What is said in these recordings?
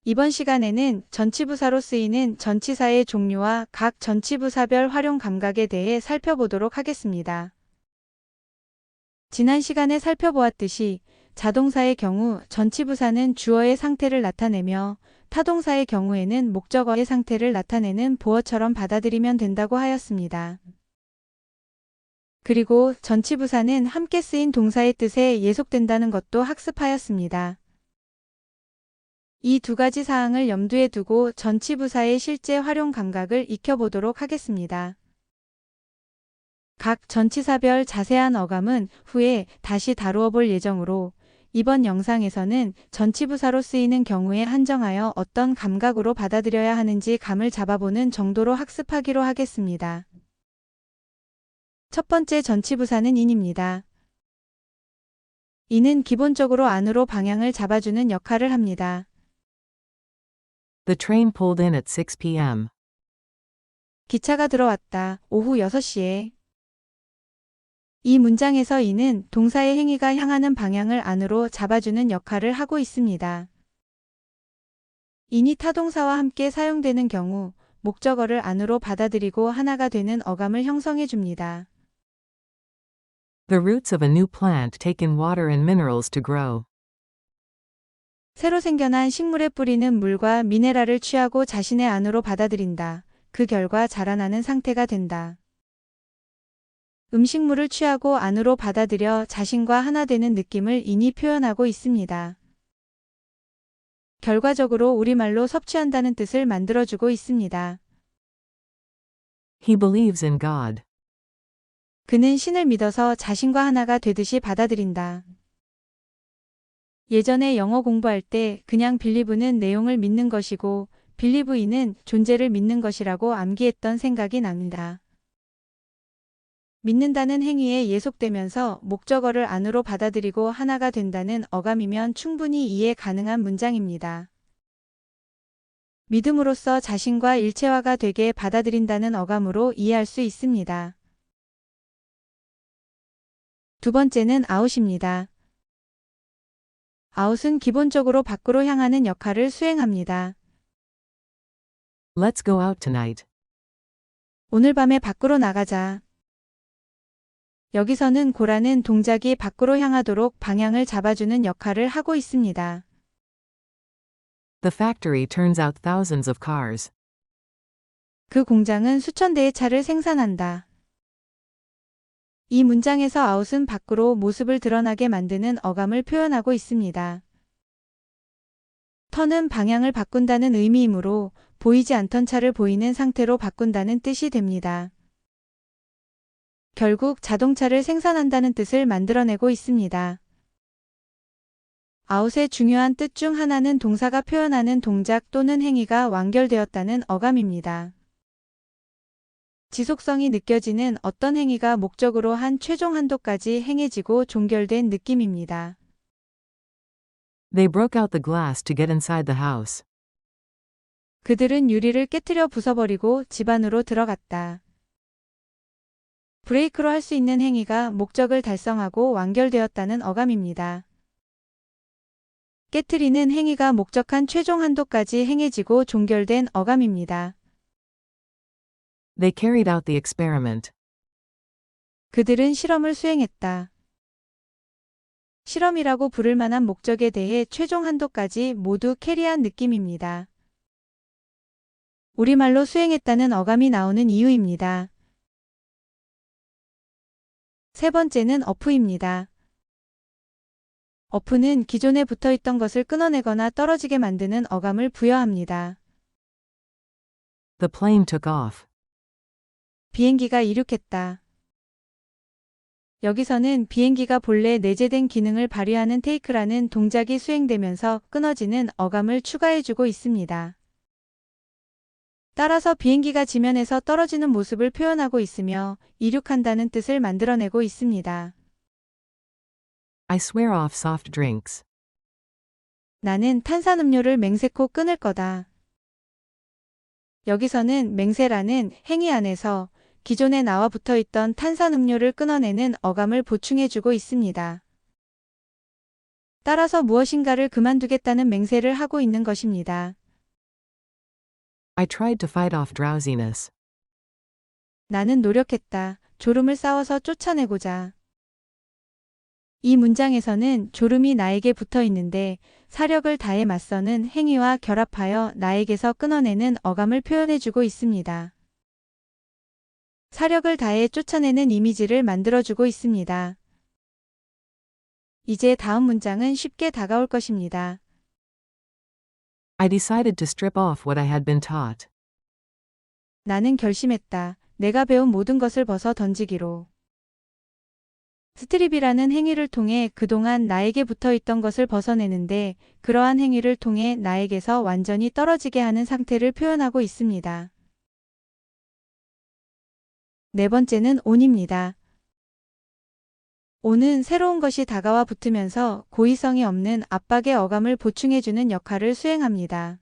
이번 시간에는 전치부사로 쓰이는 전치사의 종류와 각 전치부사별 활용 감각에 대해 살펴보도록 하겠습니다. 지난 시간에 살펴보았듯이 자동사의 경우 전치부사는 주어의 상태를 나타내며 타동사의 경우에는 목적어의 상태를 나타내는 보어처럼 받아들이면 된다고 하였습니다. 그리고 전치부사는 함께 쓰인 동사의 뜻에 예속된다는 것도 학습하였습니다. 이 두 가지 사항을 염두에 두고 전치부사의 실제 활용 감각을 익혀보도록 하겠습니다. 각 전치사별 자세한 어감은 후에 다시 다루어 볼 예정으로 이번 영상에서는 전치부사로 쓰이는 경우에 한정하여 어떤 감각으로 받아들여야 하는지 감을 잡아보는 정도로 학습하기로 하겠습니다. 첫 번째 전치부사는 in입니다. in은 기본적으로 안으로 방향을 잡아주는 역할을 합니다. The train pulled in at 6 p.m. 기차가 들어왔다. 오후 6시에. 이 문장에서 in은 동사의 행위가 향하는 방향을 안으로 잡아주는 역할을 하고 있습니다. in이 타동사와 함께 사용되는 경우 목적어를 안으로 받아들이고 하나가 되는 어감을 형성해 줍니다. The roots of a new plant take in water and minerals to grow. 새로 생겨난 식물의 뿌리는 물과 미네랄을 취하고 자신의 안으로 받아들인다. 그 결과 자라나는 상태가 된다. 음식물을 취하고 안으로 받아들여 자신과 하나 되는 느낌을 in이 표현하고 있습니다. 결과적으로 우리말로 섭취한다는 뜻을 만들어주고 있습니다. He believes in God. 그는 신을 믿어서 자신과 하나가 되듯이 받아들인다. 예전에 영어 공부할 때 그냥 believe는 내용을 믿는 것이고 believe in은 존재를 믿는 것이라고 암기했던 생각이 납니다. 믿는다는 행위에 예속되면서 목적어를 안으로 받아들이고 하나가 된다는 어감이면 충분히 이해 가능한 문장입니다. 믿음으로써 자신과 일체화가 되게 받아들인다는 어감으로 이해할 수 있습니다. 두 번째는 out입니다. out은 기본적으로 밖으로 향하는 역할을 수행합니다. Let's go out tonight. 오늘 밤에 밖으로 나가자. 여기서는 고라는 동작이 밖으로 향하도록 방향을 잡아주는 역할을 하고 있습니다. The factory turns out thousands of cars. 그 공장은 수천 대의 차를 생산한다. 이 문장에서 out은 밖으로 모습을 드러나게 만드는 어감을 표현하고 있습니다. turn은 방향을 바꾼다는 의미이므로 보이지 않던 차를 보이는 상태로 바꾼다는 뜻이 됩니다. 결국 자동차를 생산한다는 뜻을 만들어내고 있습니다. out의 중요한 뜻 중 하나는 동사가 표현하는 동작 또는 행위가 완결되었다는 어감입니다. 지속성이 느껴지는 어떤 행위가 목적으로 한 최종 한도까지 행해지고 종결된 느낌입니다. They broke out the glass to get inside the house. 그들은 유리를 깨트려 부숴버리고 집 안으로 들어갔다. 브레이크로 할 수 있는 행위가 목적을 달성하고 완결되었다는 어감입니다. 깨트리는 행위가 목적한 최종 한도까지 행해지고 종결된 어감입니다. They carried out the experiment. 그들은 실험을 수행했다. 실험이라고 부를 만한 목적에 대해 최종 한도까지 모두 캐리한 느낌입니다. 우리말로 수행했다는 어감이 나오는 이유입니다. 세 번째는 off입니다. off는 기존에 붙어있던 것을 끊어내거나 떨어지게 만드는 어감을 부여합니다. The plane took off. 비행기가 이륙했다. 여기서는 비행기가 본래 내재된 기능을 발휘하는 take라는 동작이 수행되면서 끊어지는 어감을 추가해주고 있습니다. 따라서 비행기가 지면에서 떨어지는 모습을 표현하고 있으며 이륙한다는 뜻을 만들어내고 있습니다. I swear off soft drinks. 나는 탄산음료를 맹세코 끊을 거다. 여기서는 맹세라는 행위 안에서 기존에 나와 붙어있던 탄산음료를 끊어내는 어감을 보충해주고 있습니다. 따라서 무엇인가를 그만두겠다는 맹세를 하고 있는 것입니다. I tried to fight off drowsiness. 나는 노력했다. 졸음을 싸워서 쫓아내고자. 이 문장에서는 졸음이 나에게 붙어 있는데 사력을 다해 맞서는 행위와 결합하여 나에게서 끊어내는 어감을 표현해주고 있습니다. 사력을 다해 쫓아내는 이미지를 만들어주고 있습니다. 이제 다음 문장은 쉽게 다가올 것입니다. I decided to strip off what I had been taught. 나는 결심했다. 내가 배운 모든 것을 벗어 던지기로. 스트립이라는 행위를 통해 그동안 나에게 붙어 있던 것을 벗어내는데 그러한 행위를 통해 나에게서 완전히 떨어지게 하는 상태를 표현하고 있습니다. 네 번째는 on입니다. on은 새로운 것이 다가와 붙으면서 고의성이 없는 압박의 어감을 보충해주는 역할을 수행합니다.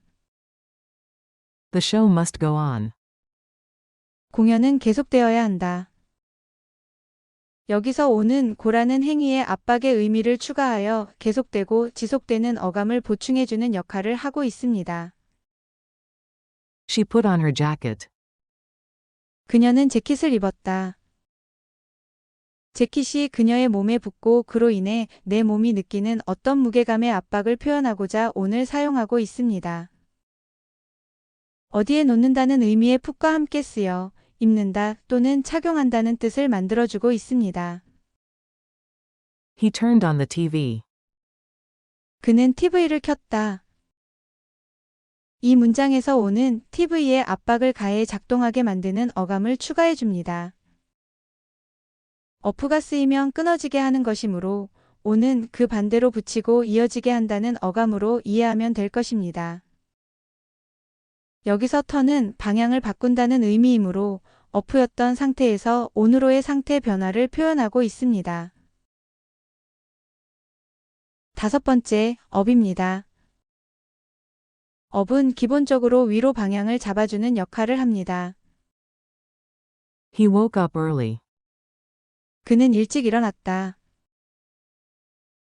The show must go on. 공연은 계속되어야 한다. 여기서 on은 고라는 행위에 압박의 의미를 추가하여 계속되고 지속되는 어감을 보충해주는 역할을 하고 있습니다. She put on her jacket. 그녀는 재킷을 입었다. 재킷이 그녀의 몸에 붙고 그로 인해 내 몸이 느끼는 어떤 무게감의 압박을 표현하고자 on을 사용하고 있습니다. 어디에 놓는다는 의미의 put과 함께 쓰여 입는다 또는 착용한다는 뜻을 만들어주고 있습니다. He turned on the TV. 그는 TV를 켰다. 이 문장에서 on은 TV에 압박을 가해 작동하게 만드는 어감을 추가해 줍니다. off가 쓰이면 끊어지게 하는 것이므로 on은 그 반대로 붙이고 이어지게 한다는 어감으로 이해하면 될 것입니다. 여기서 turn은 방향을 바꾼다는 의미이므로 off였던 상태에서 on으로의 상태 변화를 표현하고 있습니다. 다섯 번째, up입니다. up은 기본적으로 위로 방향을 잡아주는 역할을 합니다. He woke up early. 그는 일찍 일어났다.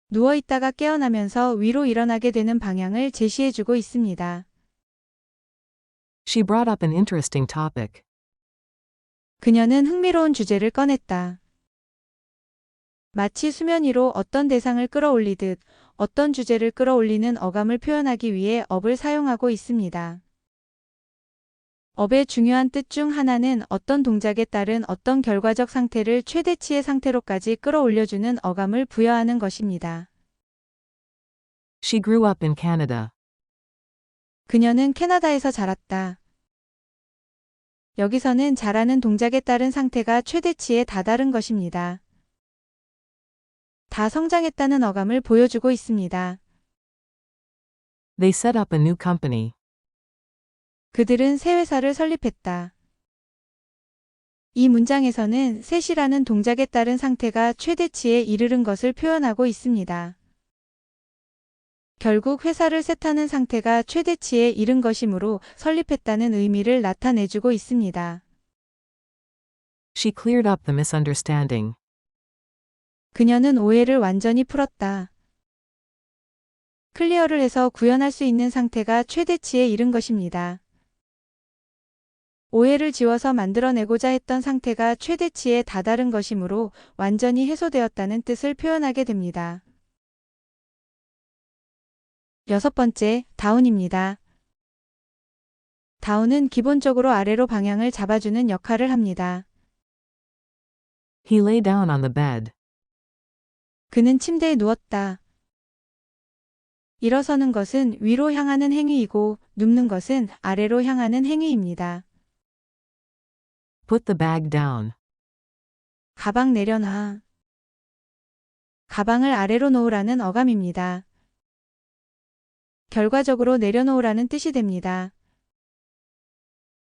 누워있다가 깨어나면서 위로 일어나게 되는 방향을 제시해주고 있습니다. She brought up an interesting topic. 그녀는 흥미로운 주제를 꺼냈다. 마치 수면 위로 어떤 대상을 끌어올리듯 어떤 주제를 끌어올리는 어감을 표현하기 위해 up을 사용하고 있습니다. up의 중요한 뜻 중 하나는 어떤 동작에 따른 어떤 결과적 상태를 최대치의 상태로까지 끌어올려주는 어감을 부여하는 것입니다. She grew up in Canada. 그녀는 캐나다에서 자랐다. 여기서는 자라는 동작에 따른 상태가 최대치에 다다른 것입니다. 다 성장했다는 어감을 보여주고 있습니다. They set up a new company. 그들은 새 회사를 설립했다. 이 문장에서는 set이라는 동작에 따른 상태가 최대치에 이르른 것을 표현하고 있습니다. 결국 회사를 셋하는 상태가 최대치에 이른 것이므로 설립했다는 의미를 나타내주고 있습니다. She cleared up the misunderstanding. 그녀는 오해를 완전히 풀었다. 클리어를 해서 구현할 수 있는 상태가 최대치에 이른 것입니다. 오해를 지워서 만들어내고자 했던 상태가 최대치에 다다른 것이므로 완전히 해소되었다는 뜻을 표현하게 됩니다. 여섯 번째, down입니다. down은 기본적으로 아래로 방향을 잡아주는 역할을 합니다. He lay down on the bed. 그는 침대에 누웠다. 일어서는 것은 위로 향하는 행위이고 눕는 것은 아래로 향하는 행위입니다. Put the bag down. 가방 내려놔. 가방을 아래로 놓으라는 어감입니다. 결과적으로 내려놓으라는 뜻이 됩니다.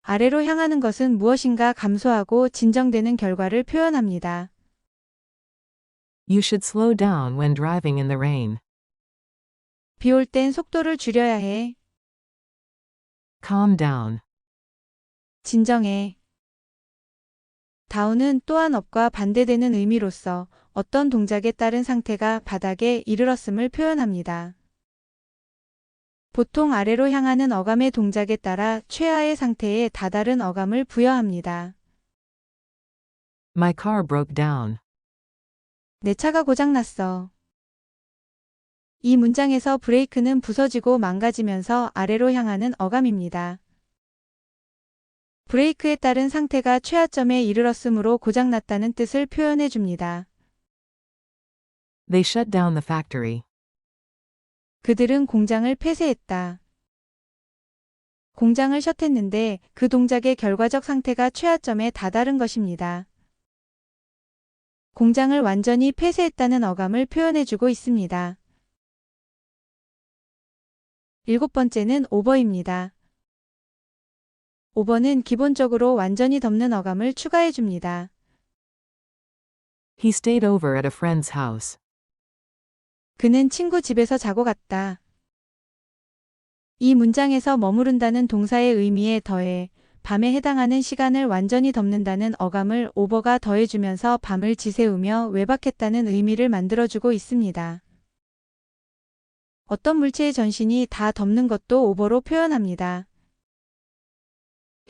아래로 향하는 것은 무엇인가 감소하고 진정되는 결과를 표현합니다. You should slow down when driving in the rain. 비 올 땐 속도를 줄여야 해. Calm down. 진정해. down은 또한 up과 반대되는 의미로서 어떤 동작에 따른 상태가 바닥에 이르렀음을 표현합니다. 보통 아래로 향하는 어감의 동작에 따라 최하의 상태에 다다른 어감을 부여합니다. My car broke down. 내 차가 고장났어. 이 문장에서 브레이크는 부서지고 망가지면서 아래로 향하는 어감입니다. 브레이크에 따른 상태가 최하점에 이르렀으므로 고장났다는 뜻을 표현해 줍니다. They shut down the factory. 그들은 공장을 폐쇄했다. 공장을 셧했는데 그 동작의 결과적 상태가 최하점에 다다른 것입니다. 공장을 완전히 폐쇄했다는 어감을 표현해주고 있습니다. 7번째는 over입니다. over는 기본적으로 완전히 덮는 어감을 추가해줍니다. He stayed over at a friend's house. 그는 친구 집에서 자고 갔다. 이 문장에서 머무른다는 동사의 의미에 더해 밤에 해당하는 시간을 완전히 덮는다는 어감을 over가 더해주면서 밤을 지새우며 외박했다는 의미를 만들어주고 있습니다. 어떤 물체의 전신이 다 덮는 것도 over로 표현합니다.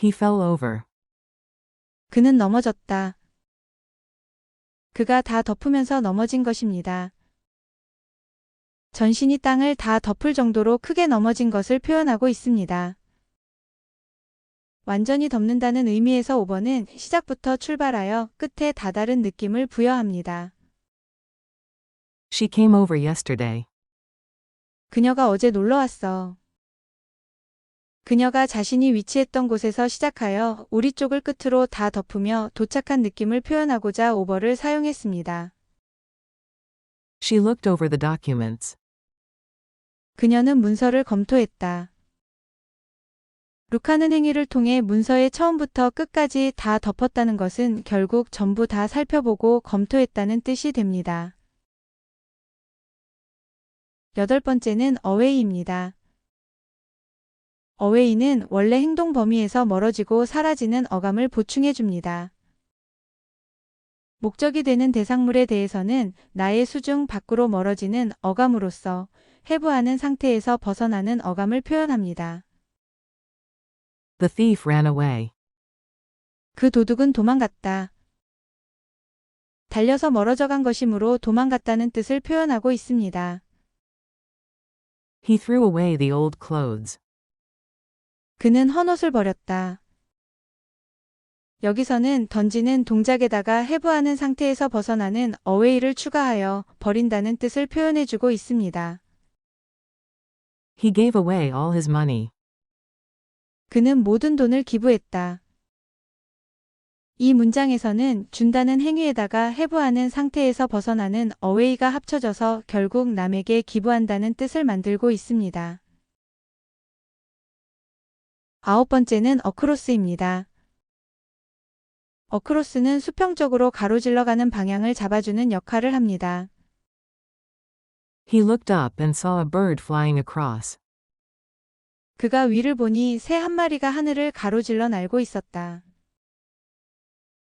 He fell over. 그는 넘어졌다. 그가 다 덮으면서 넘어진 것입니다. 전신이 땅을 다 덮을 정도로 크게 넘어진 것을 표현하고 있습니다. 완전히 덮는다는 의미에서 over는 시작부터 출발하여 끝에 다다른 느낌을 부여합니다. She came over yesterday. 그녀가 어제 놀러 왔어. 그녀가 자신이 위치했던 곳에서 시작하여 우리 쪽을 끝으로 다 덮으며 도착한 느낌을 표현하고자 over를 사용했습니다. She looked over the documents. 그녀는 문서를 검토했다. 룩하는 행위를 통해 문서의 처음부터 끝까지 다 덮었다는 것은 결국 전부 다 살펴보고 검토했다는 뜻이 됩니다. 8번째는 away입니다. away는 원래 행동 범위에서 멀어지고 사라지는 어감을 보충해 줍니다. 목적이 되는 대상물에 대해서는 나의 수중 밖으로 멀어지는 어감으로써 해부하는 상태에서 벗어나는 어감을 표현합니다. The thief ran away. 그 도둑은 도망갔다. 달려서 멀어져 간 것이므로 도망갔다는 뜻을 표현하고 있습니다. He threw away the old clothes. 그는 헌옷을 버렸다. 여기서는 던지는 동작에다가 해부하는 상태에서 벗어나는 away를 추가하여 버린다는 뜻을 표현해주고 있습니다. He gave away all his money. 그는 모든 돈을 기부했다. 이 문장에서는 준다는 행위에다가 해부하는 상태에서 벗어나는 away가 합쳐져서 결국 남에게 기부한다는 뜻을 만들고 있습니다. 9번째는 across입니다. across는 수평적으로 가로질러 가는 방향을 잡아주는 역할을 합니다. He looked up and saw a bird flying across. 그가 위를 보니 새 한 마리가 하늘을 가로질러 날고 있었다.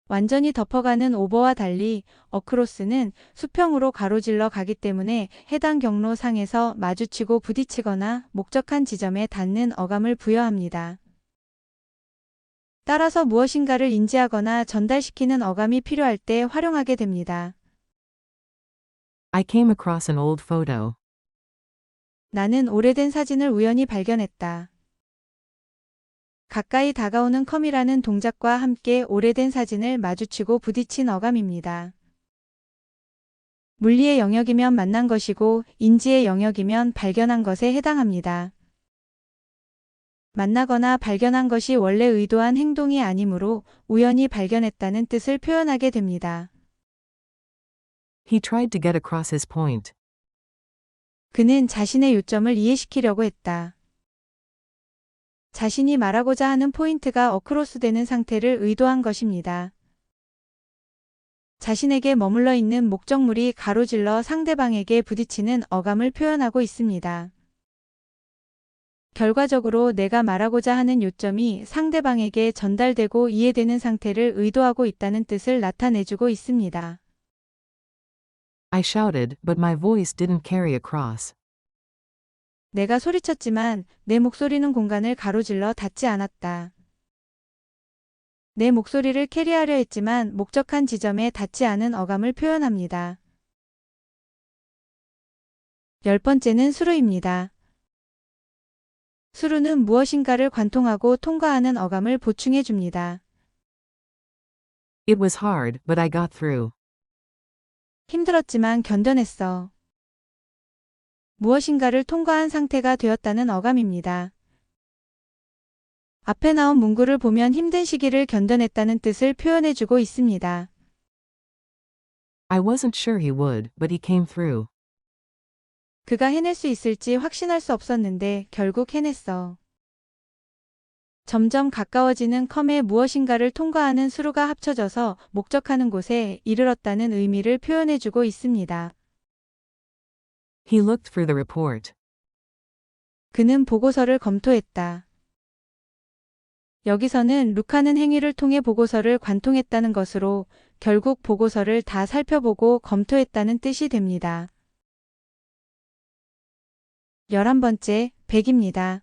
완전히 덮어가는 over와 달리 across는 수평으로 가로질러 가기 때문에 해당 경로상에서 마주치고 부딪히거나 목적한 지점에 닿는 어감을 부여합니다. 따라서 무엇인가를 인지하거나 전달시키는 어감이 필요할 때 활용하게 됩니다. I came across an old photo. 나는 오래된 사진을 우연히 발견했다. 가까이 다가오는 come이라는 동작과 함께 오래된 사진을 마주치고 부딪힌 어감입니다. 물리의 영역이면 만난 것이고 인지의 영역이면 발견한 것에 해당합니다. 만나거나 발견한 것이 원래 의도한 행동이 아니므로 우연히 발견했다는 뜻을 표현하게 됩니다. He tried to get across his point. 그는 자신의 요점을 이해시키려고 했다. 자신이 말하고자 하는 포인트가 어크로스되는 상태를 의도한 것입니다. 자신에게 머물러 있는 목적물이 가로질러 상대방에게 부딪히는 어감을 표현하고 있습니다. 결과적으로 내가 말하고자 하는 요점이 상대방에게 전달되고 이해되는 상태를 의도하고 있다는 뜻을 나타내주고 있습니다. I shouted, but my voice didn't carry across. 내가 소리쳤지만 내 목소리는 공간을 가로질러 닿지 않았다. 내 목소리를 캐리하려 했지만 목적한 지점에 닿지 않은 어감을 표현합니다. 10번째는 수루입니다. 수루는 무엇인가를 관통하고 통과하는 어감을 보충해 줍니다. It was hard, but I got through. 힘들었지만 견뎌냈어. 무엇인가를 통과한 상태가 되었다는 어감입니다. 앞에 나온 문구를 보면 힘든 시기를 견뎌냈다는 뜻을 표현해주고 있습니다. I wasn't sure he would, but he came through. 그가 해낼 수 있을지 확신할 수 없었는데 결국 해냈어. 점점 가까워지는 컴에 무엇인가를 통과하는 수루가 합쳐져서 목적하는 곳에 이르렀다는 의미를 표현해주고 있습니다. He looked through the report. 그는 보고서를 검토했다. 여기서는 룩하는 행위를 통해 보고서를 관통했다는 것으로 결국 보고서를 다 살펴보고 검토했다는 뜻이 됩니다. 11번째, 백입니다.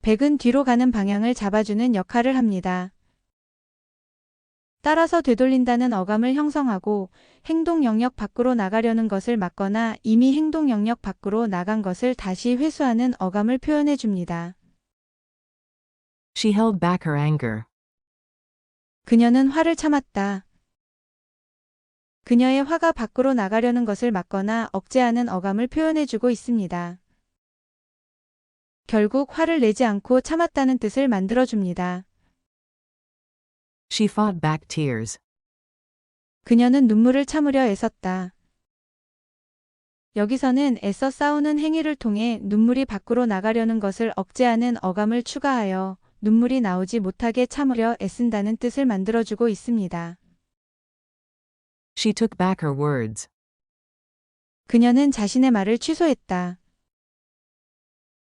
백은 뒤로 가는 방향을 잡아주는 역할을 합니다. 따라서 되돌린다는 어감을 형성하고 행동 영역 밖으로 나가려는 것을 막거나 이미 행동 영역 밖으로 나간 것을 다시 회수하는 어감을 표현해 줍니다. She held back her anger. 그녀는 화를 참았다. 그녀의 화가 밖으로 나가려는 것을 막거나 억제하는 어감을 표현해 주고 있습니다. 결국 화를 내지 않고 참았다는 뜻을 만들어 줍니다. She fought back tears. 그녀는 눈물을 참으려 애썼다. 여기서는 애써 싸우는 행위를 통해 눈물이 밖으로 나가려는 것을 억제하는 어감을 추가하여 눈물이 나오지 못하게 참으려 애쓴다는 뜻을 만들어주고 있습니다. She took back her words. 그녀는 자신의 말을 취소했다.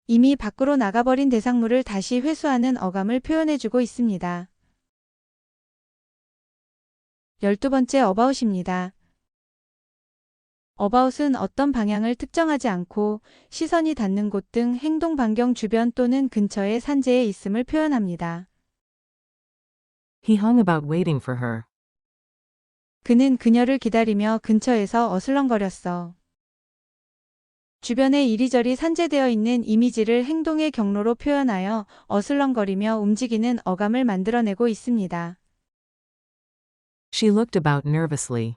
이미 밖으로 나가버린 대상물을 다시 회수하는 어감을 표현해주고 있습니다. 12번째 about입니다. about은 어떤 방향을 특정하지 않고 시선이 닿는 곳 등 행동 반경 주변 또는 근처의 산재에 있음을 표현합니다. He hung about waiting for her. 그는 그녀를 기다리며 근처에서 어슬렁거렸어. 주변에 이리저리 산재되어 있는 이미지를 행동의 경로로 표현하여 어슬렁거리며 움직이는 어감을 만들어내고 있습니다. She looked about nervously.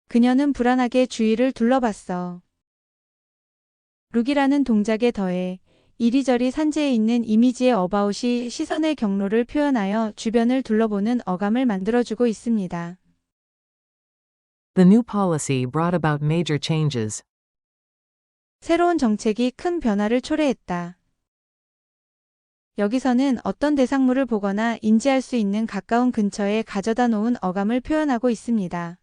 그녀는 불안하게 주위를 둘러봤어. 룩이라는 동작에 더해 이리저리 산재해 있는 이미지의 about이 시선의 경로를 표현하여 주변을 둘러보는 어감을 만들어주고 있습니다. The new policy brought about major changes. 새로운 정책이 큰 변화를 초래했다. 여기서는 어떤 대상물을 보거나 인지할 수 있는 가까운 근처에 가져다 놓은 어감을 표현하고 있습니다.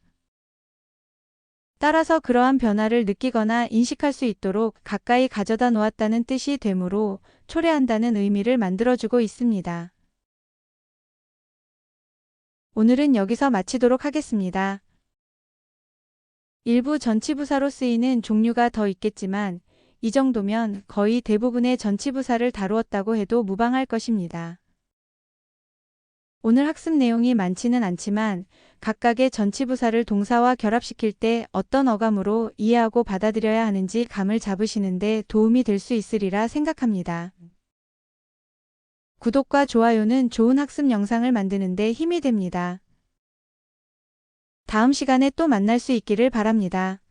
따라서 그러한 변화를 느끼거나 인식할 수 있도록 가까이 가져다 놓았다는 뜻이 되므로 초래한다는 의미를 만들어주고 있습니다. 오늘은 여기서 마치도록 하겠습니다. 일부 전치부사로 쓰이는 종류가 더 있겠지만 이 정도면 거의 대부분의 전치부사를 다루었다고 해도 무방할 것입니다. 오늘 학습 내용이 많지는 않지만 각각의 전치부사를 동사와 결합시킬 때 어떤 어감으로 이해하고 받아들여야 하는지 감을 잡으시는 데 도움이 될 수 있으리라 생각합니다. 구독과 좋아요는 좋은 학습 영상을 만드는 데 힘이 됩니다. 다음 시간에 또 만날 수 있기를 바랍니다.